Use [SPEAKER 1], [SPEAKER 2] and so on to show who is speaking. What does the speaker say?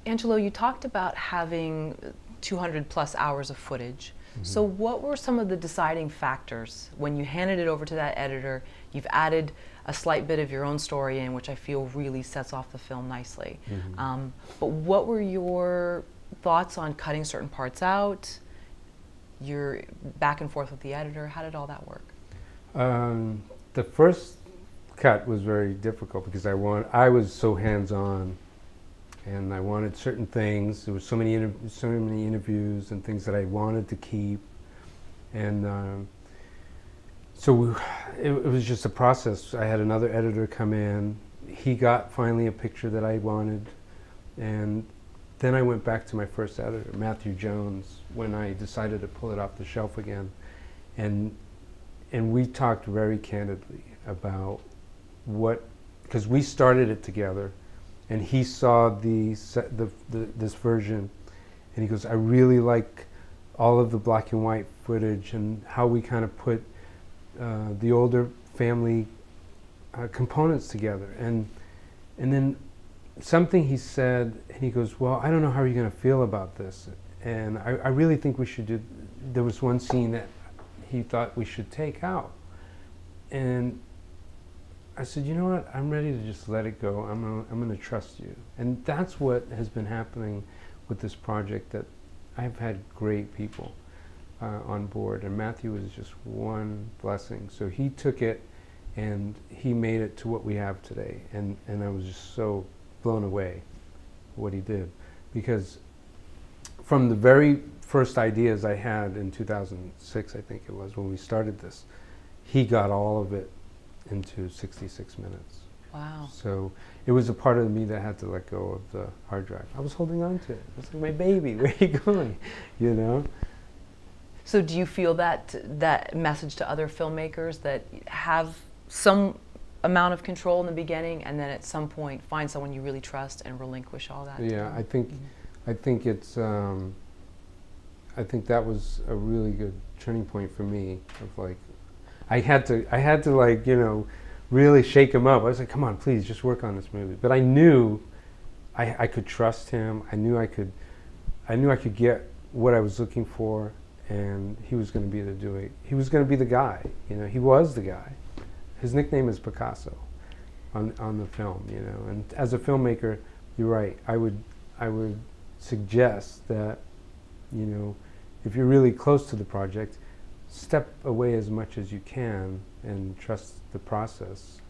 [SPEAKER 1] Angelo, you talked about having 200 plus hours of footage. So what were some of the deciding factors when you handed it over to that editor? You've added a slight bit of your own story in, which I feel really sets off the film nicely. But what were your thoughts on cutting certain parts out? Your back and forth with the editor, how did all that work?
[SPEAKER 2] The first cut was very difficult because I was so hands-on, and I wanted certain things. There were so many interviews and things that I wanted to keep, and it was just a process. I had another editor come in. He got finally a picture that I wanted, and then I went back to my first editor, Matthew Jones, when I decided to pull it off the shelf again, and we talked very candidly about because we started it together. And he saw this version, and he goes, I really like all of the black and white footage and how we kind of put the older family components together. And then something he said, and he goes, well, I don't know how you're going to feel about this. And I really think we should do, there was one scene that he thought we should take out. And I said, you know what, I'm ready to just let it go. I'm going to trust you. And that's what has been happening with this project, that I've had great people on board, and Matthew was just one blessing. So he took it and he made it to what we have today. And I was just so blown away what he did. Because from the very first ideas I had in 2006, I think it was, when we started this, he got all of it into 66 minutes.
[SPEAKER 1] Wow.
[SPEAKER 2] So it was a part of me that had to let go of the hard drive. I was holding on to it. It was like, my baby, where are you going? You know?
[SPEAKER 1] So do you feel that message to other filmmakers, that have some amount of control in the beginning, and then at some point find someone you really trust and relinquish all that?
[SPEAKER 2] Yeah, I think it's I think that was a really good turning point for me, of like, I had to like, you know, really shake him up. I was like, come on, please, just work on this movie. But I knew I could trust him. I knew I could get what I was looking for, and he was going to be the doing. He was going to be the guy. You know, he was the guy. His nickname is Picasso on the film. You know, and as a filmmaker, you're right. I would suggest that, you know, if you're really close to the project, step away as much as you can and trust the process,